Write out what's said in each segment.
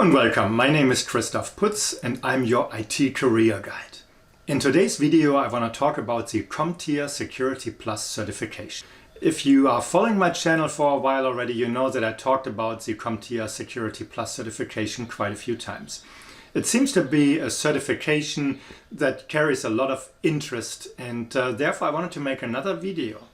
Hello and welcome. My name is Christoph Putz and I'm your IT career guide. In today's video I want to talk about the CompTIA Security Plus certification. If you are following my channel for a while already, you know that I talked about the CompTIA Security Plus certification quite a few times. It seems to be a certification that carries a lot of interest, and therefore I wanted to make another video.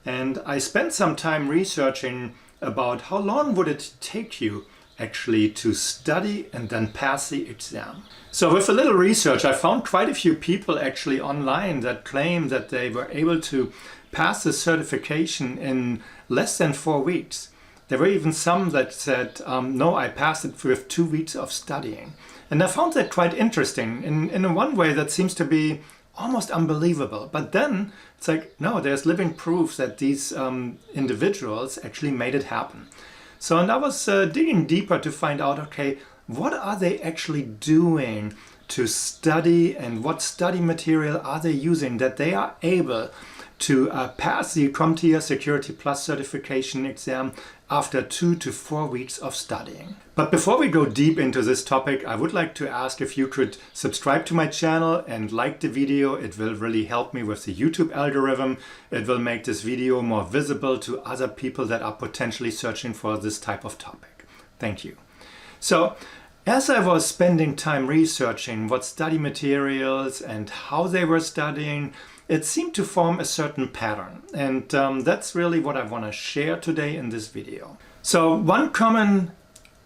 And I spent some time researching about how long would it take you actually to study and then pass the exam. So with a little research I found quite a few people actually online that claim that they were able to pass the certification in less than 4 weeks. There were even some that said, no, I passed it with 2 weeks of studying. And I found that quite interesting. In one way that seems to be almost unbelievable. But then it's like, no, there's living proof that these individuals actually made it happen. So, and I was digging deeper to find out, okay, what are they actually doing to study and what study material are they using that they are able to pass the CompTIA Security Plus certification exam after 2 to 4 weeks of studying. But before we go deep into this topic, I would like to ask if you could subscribe to my channel and like the video. It will really help me with the YouTube algorithm. It will make this video more visible to other people that are potentially searching for this type of topic. Thank you. So, as I was spending time researching what study materials and how they were studying, it seemed to form a certain pattern, and that's really what I want to share today in this video. So one common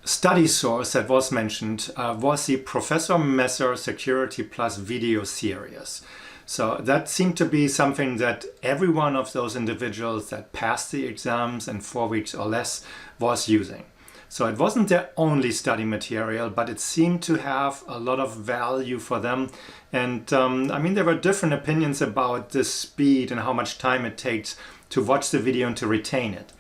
study source that was mentioned was the Professor Messer Security Plus video series. So that seemed to be something that every one of those individuals that passed the exams in 4 weeks or less was using. So it wasn't their only study material, but it seemed to have a lot of value for them. And I mean, there were different opinions about the speed and how much time it takes to watch the video and to retain it.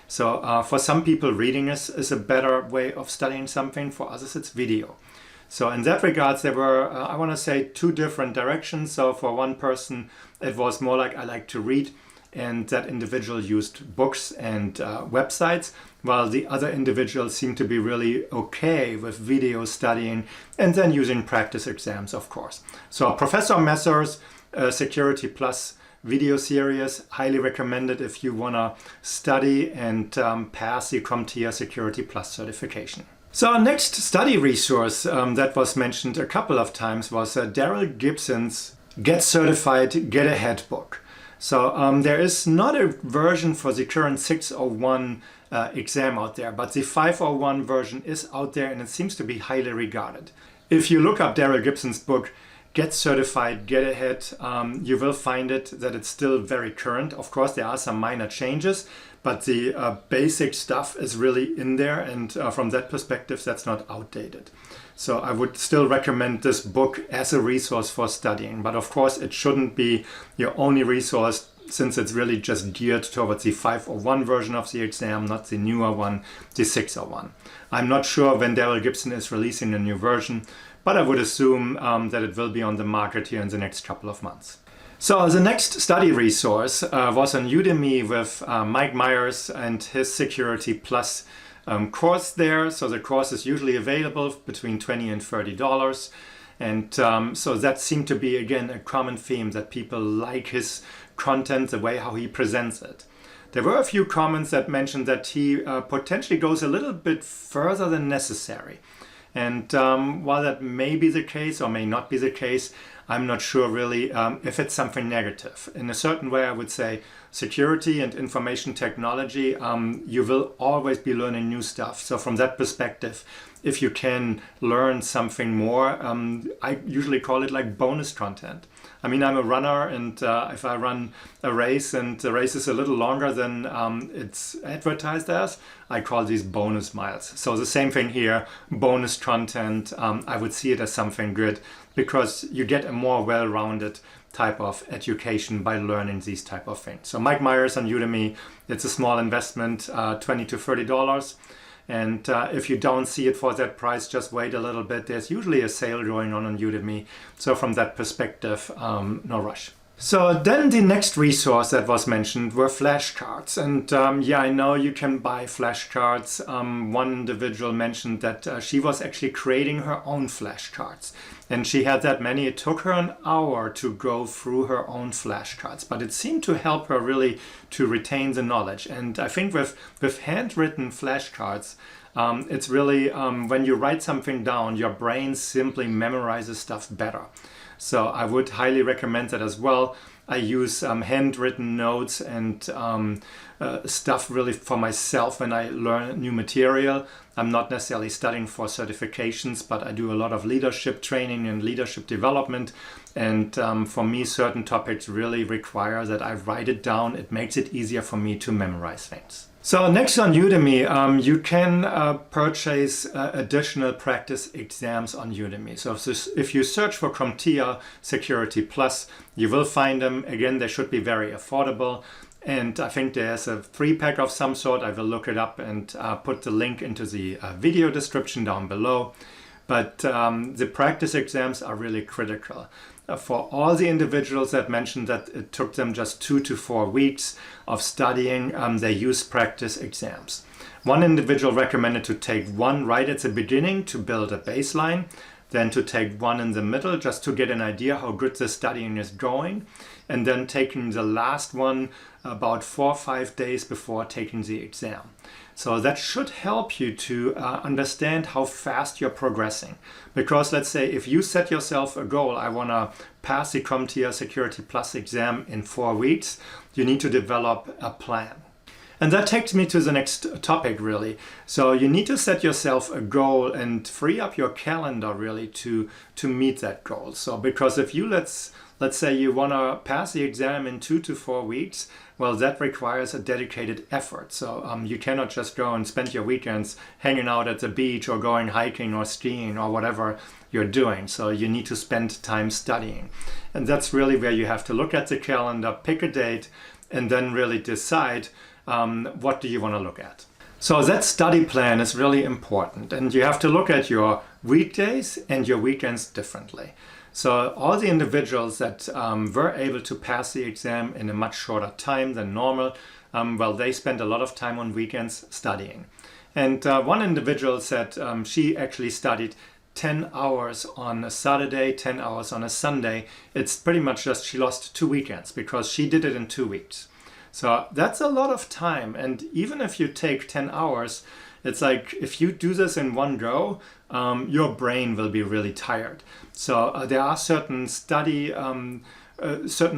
So for some people, reading is a better way of studying something. For others, it's video. So in that regards, there were, I want to say, 2 different directions. So for one person, it was more like I like to read, and that individual used books and websites, while the other individuals seemed to be really okay with video studying and then using practice exams, of course. So Professor Messer's Security Plus video series, highly recommended if you want to study and pass the CompTIA Security Plus certification. So our next study resource that was mentioned a couple of times was Daryl Gibson's Get Certified, Get Ahead book. So there is not a version for the current 601 exam out there, but the 501 version is out there and it seems to be highly regarded. If you look up Daryl Gibson's book, Get Certified, Get Ahead, you will find that it's still very current. Of course, there are some minor changes, but the basic stuff is really in there, and from that perspective, that's not outdated. So I would still recommend this book as a resource for studying, but of course it shouldn't be your only resource, since it's really just geared towards the 501 version of the exam, not the newer one, the 601. I'm not sure when Daryl Gibson is releasing a new version, but I would assume that it will be on the market here in the next couple of months. So the next study resource was on Udemy with Mike Myers and his Security Plus course there. So the course is usually available between $20 and $30. And so that seemed to be, again, a common theme, that people like his content, the way how he presents it. There were a few comments that mentioned that he potentially goes a little bit further than necessary. And while that may be the case or may not be the case, I'm not sure really if it's something negative. In a certain way, I would say security and information technology, you will always be learning new stuff. So from that perspective, if you can learn something more, I usually call it like bonus content. I mean, I'm a runner, and if I run a race and the race is a little longer than it's advertised as, I call these bonus miles. So the same thing here, bonus content, I would see it as something good because you get a more well-rounded type of education by learning these type of things. So Mike Myers on Udemy, it's a small investment, $20 to $30. And if you don't see it for that price, just wait a little bit. There's usually a sale going on Udemy. So from that perspective, no rush. So then the next resource that was mentioned were flashcards. And yeah, I know you can buy flashcards. One individual mentioned that she was actually creating her own flashcards. And she had that many. It took her an hour to go through her own flashcards. But it seemed to help her really to retain the knowledge. And I think with handwritten flashcards, it's really, when you write something down, your brain simply memorizes stuff better. So I would highly recommend that as well. I use handwritten notes and stuff really for myself when I learn new material. I'm not necessarily studying for certifications, but I do a lot of leadership training and leadership development. And for me, certain topics really require that I write it down. It makes it easier for me to memorize things. So next on Udemy, you can purchase additional practice exams on Udemy. So if you search for CompTIA Security Plus, you will find them. Again, they should be very affordable. And I think there's a 3-pack of some sort. I will look it up and put the link into the video description down below. But the practice exams are really critical. For all the individuals that mentioned that it took them just 2 to 4 weeks of studying, they use practice exams. One individual recommended to take one right at the beginning to build a baseline, then to take one in the middle just to get an idea how good the studying is going, and then taking the last one about 4 or 5 days before taking the exam. So that should help you to understand how fast you're progressing. Because let's say if you set yourself a goal, I want to pass the CompTIA Security Plus exam in 4 weeks, you need to develop a plan. And that takes me to the next topic really. So you need to set yourself a goal and free up your calendar really to meet that goal. So because if you let's say you want to pass the exam in 2 to 4 weeks, well, that requires a dedicated effort. So you cannot just go and spend your weekends hanging out at the beach or going hiking or skiing or whatever you're doing. So you need to spend time studying. And that's really where you have to look at the calendar, pick a date, and then really decide what do you want to look at. So that study plan is really important. And you have to look at your weekdays and your weekends differently. So all the individuals that were able to pass the exam in a much shorter time than normal, well, they spent a lot of time on weekends studying. And one individual said she actually studied 10 hours on a Saturday, 10 hours on a Sunday. It's pretty much just she lost 2 weekends because she did it in 2 weeks. So that's a lot of time. And even if you take 10 hours, it's like if you do this in one go, your brain will be really tired. So there are certain certain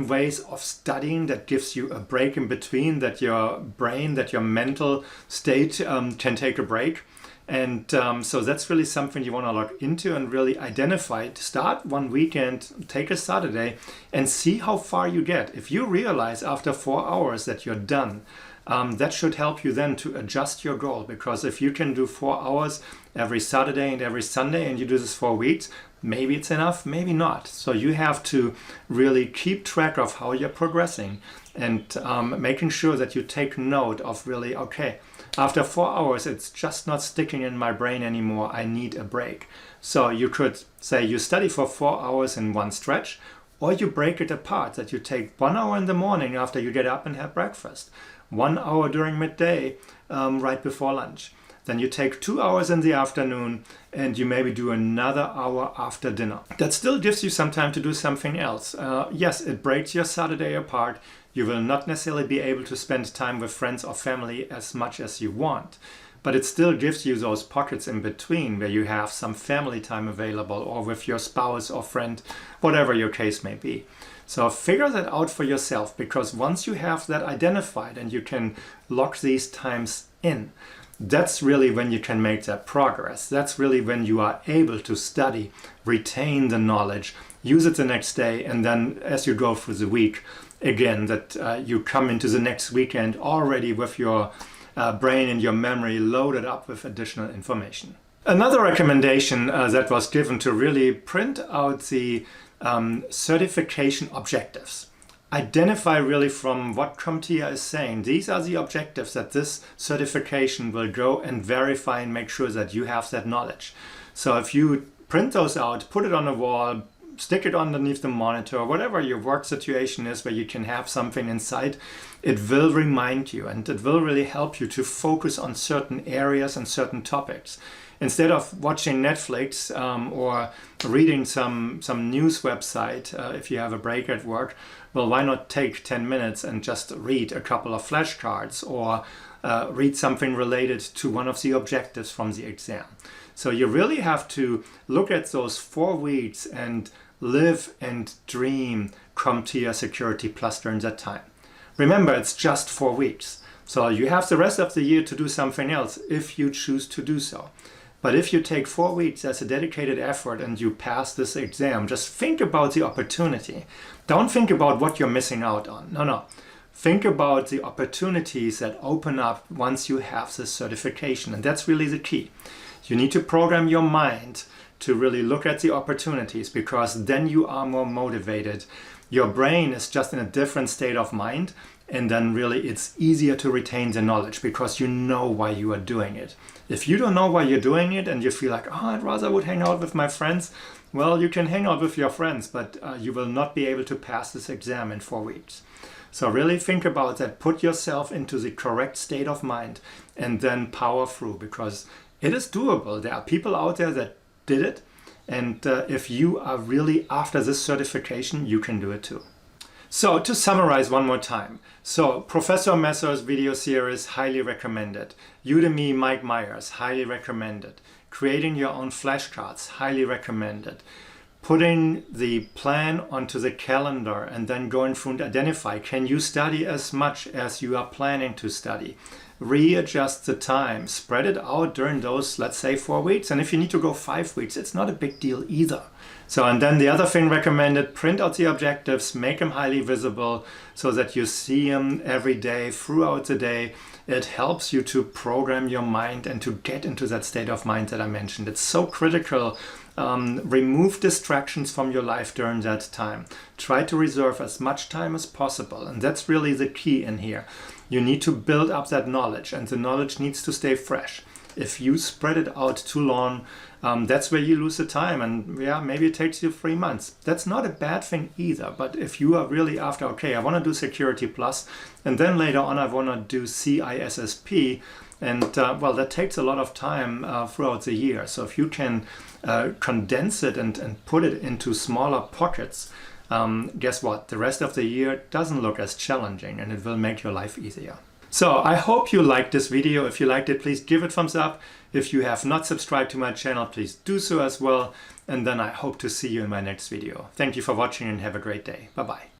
ways of studying that gives you a break in between, that your brain, that your mental state can take a break. And so that's really something you want to look into and really identify. Start one weekend, take a Saturday and see how far you get. If you realize after 4 hours that you're done, that should help you then to adjust your goal. Because if you can do 4 hours every Saturday and every Sunday and you do this for weeks, maybe it's enough, maybe not. So you have to really keep track of how you're progressing and making sure that you take note of really, okay, after 4 hours, it's just not sticking in my brain anymore. I need a break. So you could say you study for 4 hours in one stretch, or you break it apart, that you take 1 hour in the morning after you get up and have breakfast, 1 hour during midday, right before lunch. Then you take 2 hours in the afternoon and you maybe do another hour after dinner. That still gives you some time to do something else. Yes, it breaks your Saturday apart. You will not necessarily be able to spend time with friends or family as much as you want, but it still gives you those pockets in between where you have some family time available or with your spouse or friend, whatever your case may be. So figure that out for yourself, because once you have that identified and you can lock these times in, that's really when you can make that progress. That's really when you are able to study, retain the knowledge, use it the next day, and then as you go through the week, again, that you come into the next weekend already with your brain and your memory loaded up with additional information. Another recommendation that was given to really print out the certification objectives. Identify really from what CompTIA is saying. These are the objectives that this certification will go and verify and make sure that you have that knowledge. So if you print those out, put it on a wall, stick it underneath the monitor, whatever your work situation is where you can have something inside. It will remind you and it will really help you to focus on certain areas and certain topics. Instead of watching Netflix or reading some news website if you have a break at work, well, why not take 10 minutes and just read a couple of flashcards or read something related to one of the objectives from the exam. So you really have to look at those 4 weeks and live and dream CompTIA Security Plus during that time. Remember, it's just 4 weeks. So you have the rest of the year to do something else if you choose to do so. But if you take 4 weeks as a dedicated effort and you pass this exam, just think about the opportunity. Don't think about what you're missing out on. No. Think about the opportunities that open up once you have this certification. And that's really the key. You need to program your mind to really look at the opportunities, because then you are more motivated. Your brain is just in a different state of mind, and then really it's easier to retain the knowledge because you know why you are doing it. If you don't know why you're doing it and you feel like, oh, I'd rather would hang out with my friends, well, you can hang out with your friends, but you will not be able to pass this exam in 4 weeks. So really think about that, put yourself into the correct state of mind and then power through, because it is doable. There are people out there that did it, and if you are really after this certification, you can do it too. So to summarize one more time. So Professor Messer's video series, highly recommended. Udemy, Mike Myers, highly recommended. Creating your own flashcards, highly recommended. Putting the plan onto the calendar and then going through and identify, can you study as much as you are planning to study? Readjust the time, spread it out during those, let's say, 4 weeks. And if you need to go 5 weeks, it's not a big deal either. So, and then the other thing recommended, print out the objectives, make them highly visible so that you see them every day throughout the day. It helps you to program your mind and to get into that state of mind that I mentioned. It's so critical. Remove distractions from your life during that time. Try to reserve as much time as possible. And that's really the key in here. You need to build up that knowledge, and the knowledge needs to stay fresh. If you spread it out too long, that's where you lose the time, and yeah, maybe it takes you 3 months. That's not a bad thing either, but if you are really after, okay, I want to do Security Plus, and then later on I want to do CISSP, and well, that takes a lot of time throughout the year. So if you can condense it and put it into smaller pockets, guess what? The rest of the year doesn't look as challenging, and it will make your life easier. So I hope you liked this video. If you liked it, please give it a thumbs up. If you have not subscribed to my channel, please do so as well. And then I hope to see you in my next video. Thank you for watching and have a great day. Bye-bye.